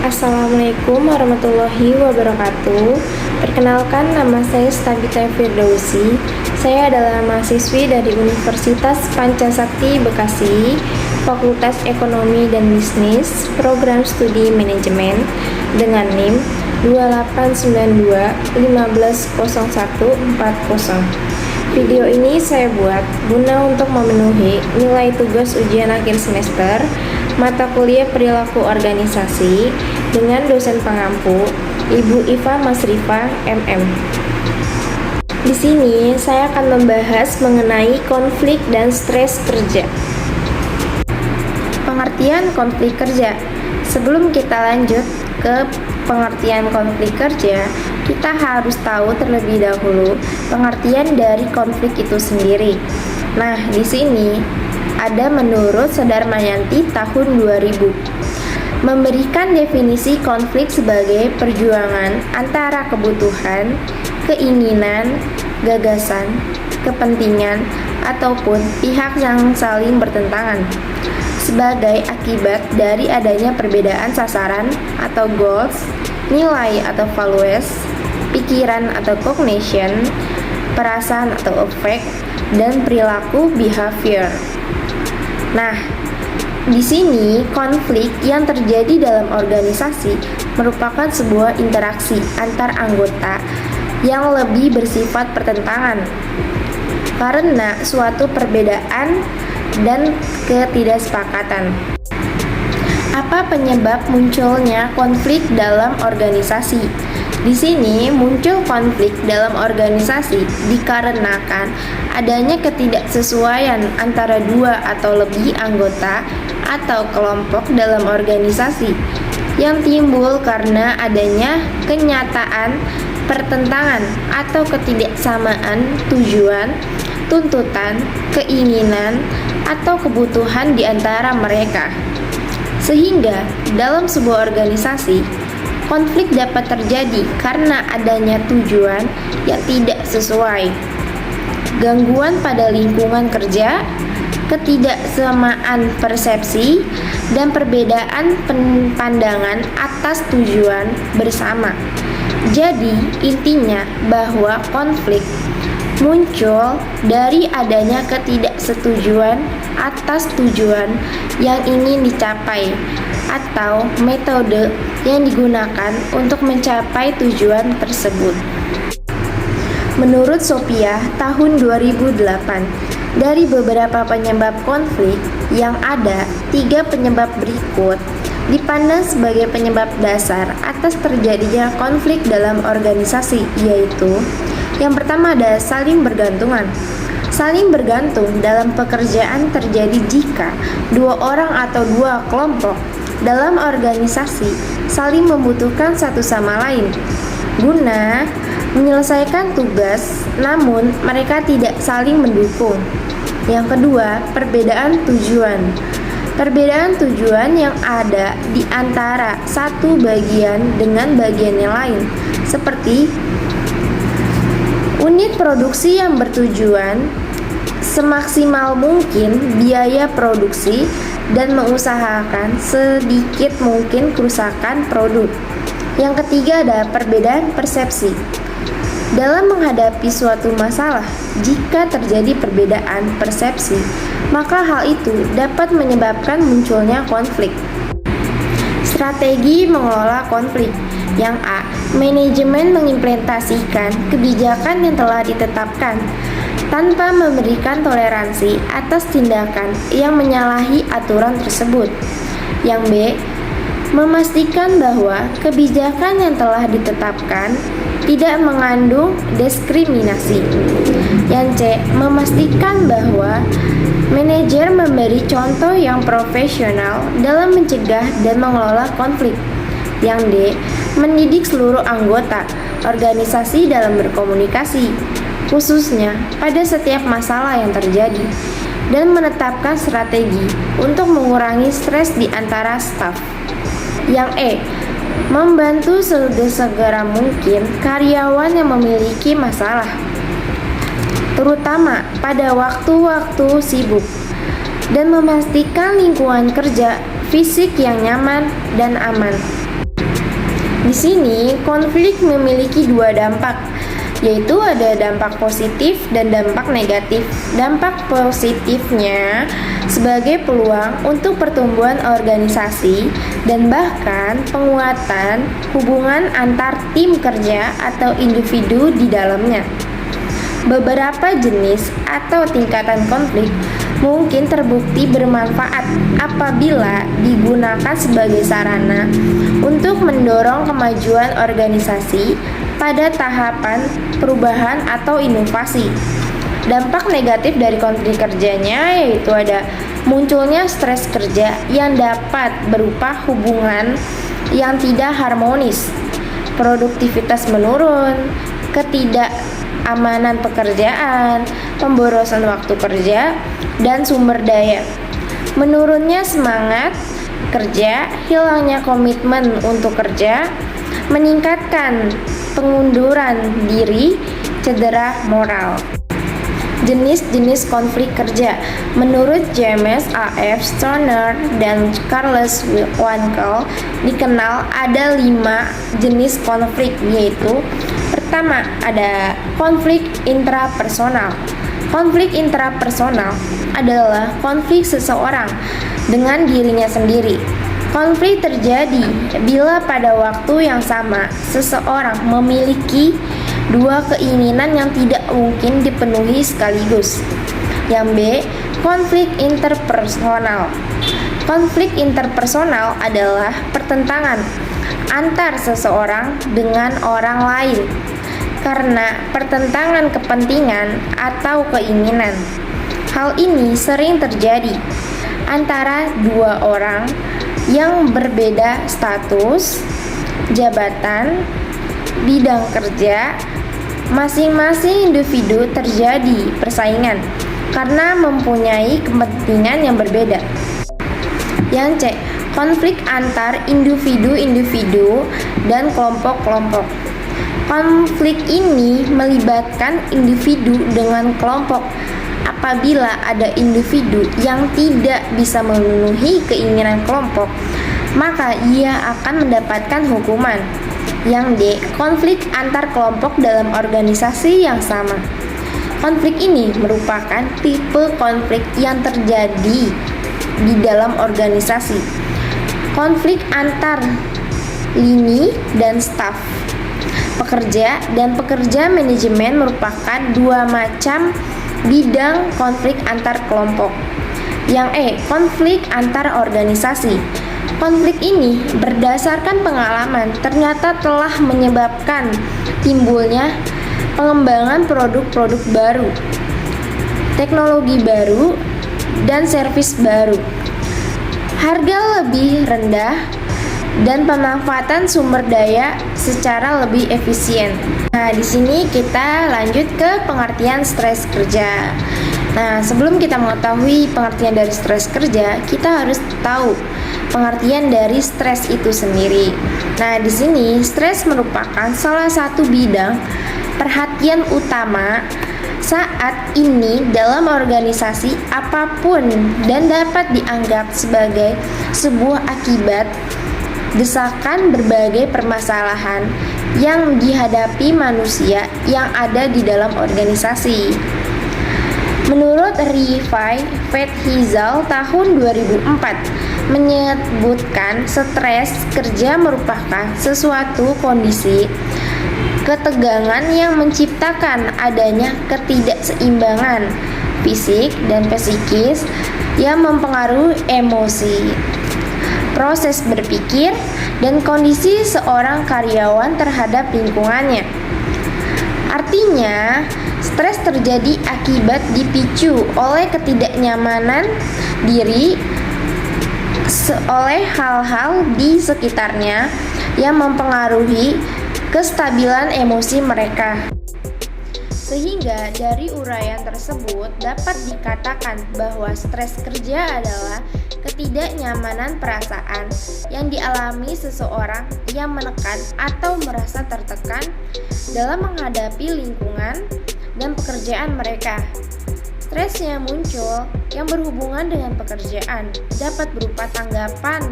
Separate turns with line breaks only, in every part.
Assalamualaikum warahmatullahi wabarakatuh. Perkenalkan, nama saya Stabita Firdausi. Saya adalah mahasiswi dari Universitas Pancasakti Bekasi, Fakultas Ekonomi dan Bisnis, Program Studi Manajemen, dengan NIM 2892 Video ini saya buat guna untuk memenuhi nilai tugas ujian akhir semester mata kuliah perilaku organisasi dengan dosen pengampu Ibu Iva Masrifa MM. Di sini saya akan membahas mengenai konflik dan stres kerja. Pengertian konflik kerja. Sebelum kita lanjut ke pengertian konflik kerja, kita harus tahu terlebih dahulu pengertian dari konflik itu sendiri. Nah, di sini ada menurut Soedarmayanti tahun 2000 memberikan definisi konflik sebagai perjuangan antara kebutuhan, keinginan, gagasan, kepentingan, ataupun pihak yang saling bertentangan sebagai akibat dari adanya perbedaan sasaran atau goals, nilai atau values, pikiran atau cognition, perasaan atau affect, dan perilaku behavior. Nah, di sini konflik yang terjadi dalam organisasi merupakan sebuah interaksi antar anggota yang lebih bersifat pertentangan karena suatu perbedaan dan ketidaksepakatan. Apa penyebab munculnya konflik dalam organisasi? Di sini muncul konflik dalam organisasi dikarenakan adanya ketidaksesuaian antara dua atau lebih anggota atau kelompok dalam organisasi yang timbul karena adanya kenyataan pertentangan atau ketidaksamaan tujuan, tuntutan, keinginan, atau kebutuhan di antara mereka. Sehingga dalam sebuah organisasi, konflik dapat terjadi karena adanya tujuan yang tidak sesuai, gangguan pada lingkungan kerja, ketidaksamaan persepsi, dan perbedaan pandangan atas tujuan bersama. Jadi, intinya bahwa konflik muncul dari adanya ketidaksetujuan atas tujuan yang ingin dicapai atau metode yang digunakan untuk mencapai tujuan tersebut. Menurut Sophia tahun 2008, dari beberapa penyebab konflik yang ada, 3 penyebab berikut dipandang sebagai penyebab dasar atas terjadinya konflik dalam organisasi, yaitu yang pertama ada saling bergantungan. Saling bergantung dalam pekerjaan terjadi jika 2 orang atau 2 kelompok dalam organisasi saling membutuhkan satu sama lain guna menyelesaikan tugas, namun mereka tidak saling mendukung. Yang kedua, perbedaan tujuan. Perbedaan tujuan yang ada di antara satu bagian dengan bagian yang lain, seperti unit produksi yang bertujuan semaksimal mungkin biaya produksi dan mengusahakan sedikit mungkin kerusakan produk. Yang ketiga ada perbedaan persepsi. Dalam menghadapi suatu masalah, jika terjadi perbedaan persepsi, maka hal itu dapat menyebabkan munculnya konflik. Strategi mengelola konflik. Yang A, manajemen mengimplementasikan kebijakan yang telah ditetapkan tanpa memberikan toleransi atas tindakan yang menyalahi aturan tersebut. Yang B, memastikan bahwa kebijakan yang telah ditetapkan tidak mengandung diskriminasi. Yang C, memastikan bahwa manajer memberi contoh yang profesional dalam mencegah dan mengelola konflik. Yang D, mendidik seluruh anggota organisasi dalam berkomunikasi, khususnya pada setiap masalah yang terjadi, dan menetapkan strategi untuk mengurangi stres di antara staf. Yang E, membantu segera mungkin karyawan yang memiliki masalah, terutama pada waktu-waktu sibuk, dan memastikan lingkungan kerja fisik yang nyaman dan aman. Di sini, konflik memiliki dua dampak, yaitu ada dampak positif dan dampak negatif. Dampak positifnya sebagai peluang untuk pertumbuhan organisasi dan bahkan penguatan hubungan antar tim kerja atau individu di dalamnya. Beberapa jenis atau tingkatan konflik mungkin terbukti bermanfaat apabila digunakan sebagai sarana untuk mendorong kemajuan organisasi pada tahapan perubahan atau inovasi. Dampak negatif dari konflik kerjanya yaitu ada munculnya stres kerja yang dapat berupa hubungan yang tidak harmonis, produktivitas menurun, ketidakamanan pekerjaan, pemborosan waktu kerja, dan sumber daya. Menurunnya semangat kerja, hilangnya komitmen untuk kerja, meningkatkan pengunduran diri, cedera moral. Jenis-jenis konflik kerja. Menurut James A. F. Stoner dan Charles Wankel, dikenal ada 5 jenis konflik, yaitu pertama, ada konflik intrapersonal. Konflik intrapersonal adalah konflik seseorang dengan dirinya sendiri. Konflik terjadi bila pada waktu yang sama seseorang memiliki dua keinginan yang tidak mungkin dipenuhi sekaligus. Yang B, konflik interpersonal. Konflik interpersonal adalah pertentangan antar seseorang dengan orang lain karena pertentangan kepentingan atau keinginan. Hal ini sering terjadi antara dua orang yang berbeda status, jabatan, bidang kerja. Masing-masing individu terjadi persaingan karena mempunyai kepentingan yang berbeda. Yang C, konflik antar individu-individu dan kelompok-kelompok. Konflik ini melibatkan individu dengan kelompok. Apabila ada individu yang tidak bisa memenuhi keinginan kelompok, maka ia akan mendapatkan hukuman. Yang D, konflik antar kelompok dalam organisasi yang sama. Konflik ini merupakan tipe konflik yang terjadi di dalam organisasi. Konflik antar lini dan staf. Pekerja dan pekerja manajemen merupakan dua macam bidang konflik antar kelompok. Yang E, konflik antar organisasi. Konflik ini berdasarkan pengalaman ternyata telah menyebabkan timbulnya pengembangan produk-produk baru, teknologi baru, dan servis baru, harga lebih rendah, dan pemanfaatan sumber daya secara lebih efisien. Nah, di sini kita lanjut ke pengertian stres kerja. Nah, sebelum kita mengetahui pengertian dari stres kerja, kita harus tahu pengertian dari stres itu sendiri. Nah, di sini stres merupakan salah satu bidang perhatian utama saat ini dalam organisasi apapun dan dapat dianggap sebagai sebuah akibat desakan berbagai permasalahan yang dihadapi manusia yang ada di dalam organisasi. Menurut Rifai Fethizal tahun 2004 menyebutkan stres kerja merupakan sesuatu kondisi ketegangan yang menciptakan adanya ketidakseimbangan fisik dan psikis yang mempengaruhi emosi, proses berpikir, dan kondisi seorang karyawan terhadap lingkungannya. Artinya, stres terjadi akibat dipicu oleh ketidaknyamanan diri oleh hal-hal di sekitarnya yang mempengaruhi kestabilan emosi mereka. Sehingga dari uraian tersebut dapat dikatakan bahwa stres kerja adalah ketidaknyamanan perasaan yang dialami seseorang yang menekan atau merasa tertekan dalam menghadapi lingkungan dan pekerjaan mereka. Stres yang muncul yang berhubungan dengan pekerjaan dapat berupa tanggapan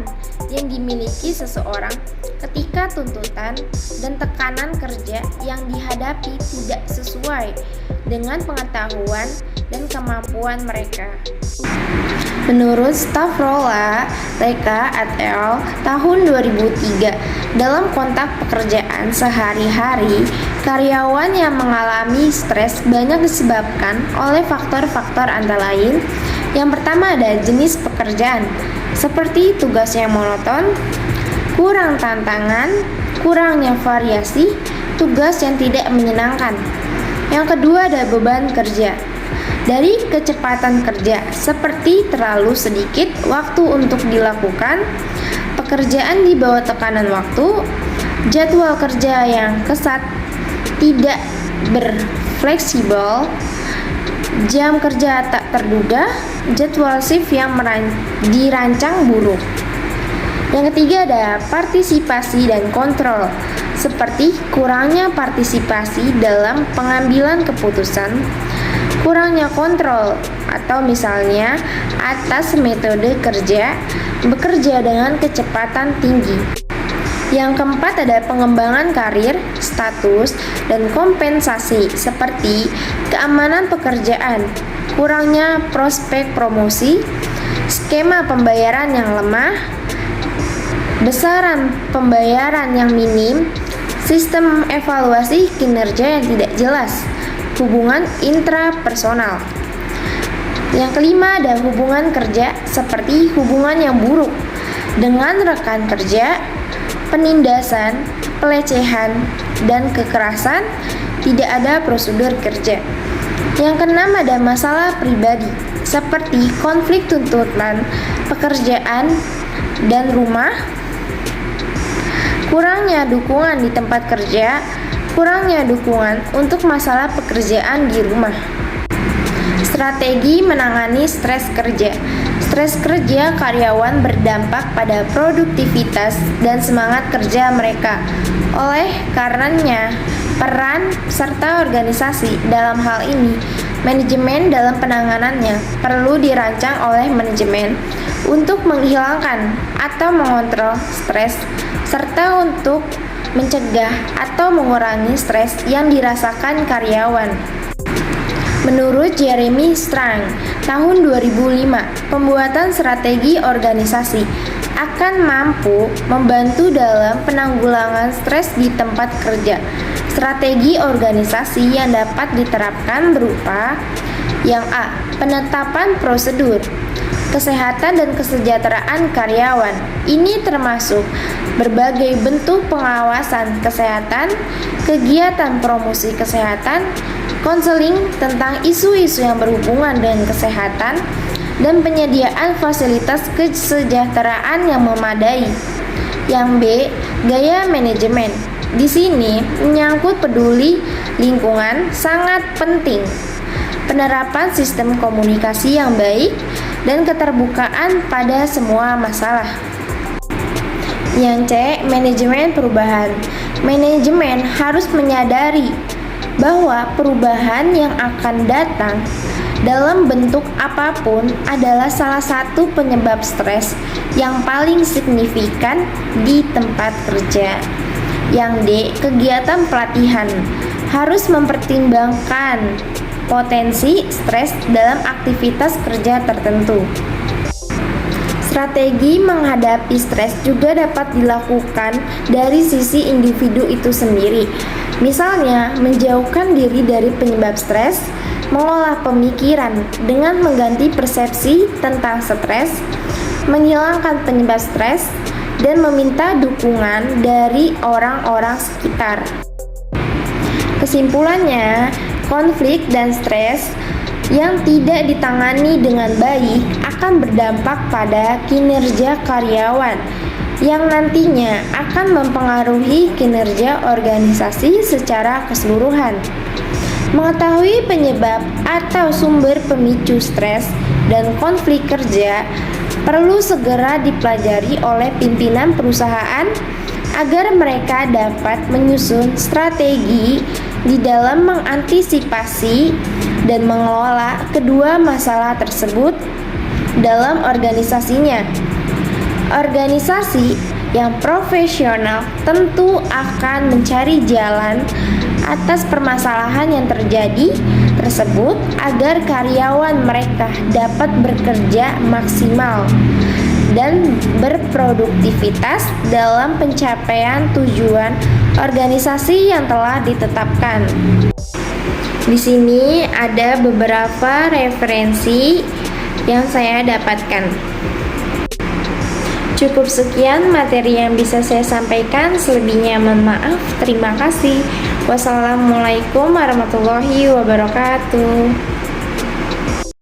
yang dimiliki seseorang ketika tuntutan dan tekanan kerja yang dihadapi tidak sesuai dengan pengetahuan dan kemampuan mereka. Menurut Stavrola Leka et al. Tahun 2003, dalam kontak pekerjaan sehari-hari, karyawan yang mengalami stres banyak disebabkan oleh faktor-faktor antara lain. Yang pertama ada jenis pekerjaan, seperti tugas yang monoton, kurang tantangan, kurangnya variasi, tugas yang tidak menyenangkan. Yang kedua ada beban kerja. Dari kecepatan kerja, seperti terlalu sedikit waktu untuk dilakukan, pekerjaan di bawah tekanan waktu, jadwal kerja yang kesat, tidak berfleksibel, jam kerja tak terduga, jadwal shift yang dirancang buruk. Yang ketiga ada partisipasi dan kontrol, seperti kurangnya partisipasi dalam pengambilan keputusan, kurangnya kontrol, atau misalnya atas metode kerja, bekerja dengan kecepatan tinggi. Yang keempat ada pengembangan karir, status, dan kompensasi, seperti keamanan pekerjaan, kurangnya prospek promosi, skema pembayaran yang lemah, besaran pembayaran yang minim, sistem evaluasi kinerja yang tidak jelas, hubungan intrapersonal. Yang kelima ada hubungan kerja, seperti hubungan yang buruk dengan rekan kerja, penindasan, pelecehan, dan kekerasan, tidak ada prosedur kerja. Yang keenam ada masalah pribadi, seperti konflik tuntutan pekerjaan dan rumah, kurangnya dukungan di tempat kerja, kurangnya dukungan untuk masalah pekerjaan di rumah. Strategi menangani stres kerja. Stres kerja karyawan berdampak pada produktivitas dan semangat kerja mereka. Oleh karenanya, peran serta organisasi dalam hal ini, manajemen dalam penanganannya perlu dirancang oleh manajemen untuk menghilangkan atau mengontrol stres serta untuk mencegah atau mengurangi stres yang dirasakan karyawan. Menurut Jeremy Strang, tahun 2005, pembuatan strategi organisasi akan mampu membantu dalam penanggulangan stres di tempat kerja. Strategi organisasi yang dapat diterapkan berupa yang A. Penetapan prosedur kesehatan dan kesejahteraan karyawan. Ini termasuk berbagai bentuk pengawasan kesehatan, kegiatan promosi kesehatan, konseling tentang isu-isu yang berhubungan dengan kesehatan, dan penyediaan fasilitas kesejahteraan yang memadai. Yang B, gaya manajemen. Di sini menyangkut peduli lingkungan sangat penting. Penerapan sistem komunikasi yang baik dan keterbukaan pada semua masalah. Yang C, manajemen perubahan. Manajemen harus menyadari bahwa perubahan yang akan datang dalam bentuk apapun adalah salah satu penyebab stres yang paling signifikan di tempat kerja. Yang D, kegiatan pelatihan harus mempertimbangkan potensi stres dalam aktivitas kerja tertentu. Strategi menghadapi stres juga dapat dilakukan dari sisi individu itu sendiri. Misalnya, menjauhkan diri dari penyebab stres, mengolah pemikiran dengan mengganti persepsi tentang stres, menghilangkan penyebab stres, dan meminta dukungan dari orang-orang sekitar. Kesimpulannya, konflik dan stres yang tidak ditangani dengan baik akan berdampak pada kinerja karyawan yang nantinya akan mempengaruhi kinerja organisasi secara keseluruhan. Mengetahui penyebab atau sumber pemicu stres dan konflik kerja perlu segera dipelajari oleh pimpinan perusahaan agar mereka dapat menyusun strategi di dalam mengantisipasi dan mengelola kedua masalah tersebut dalam organisasinya. Organisasi yang profesional tentu akan mencari jalan atas permasalahan yang terjadi tersebut agar karyawan mereka dapat bekerja maksimal dan berproduktivitas dalam pencapaian tujuan organisasi yang telah ditetapkan. Di sini ada beberapa referensi yang saya dapatkan. Cukup sekian materi yang bisa saya sampaikan, selebihnya mohon maaf. Terima kasih. Wassalamualaikum warahmatullahi wabarakatuh.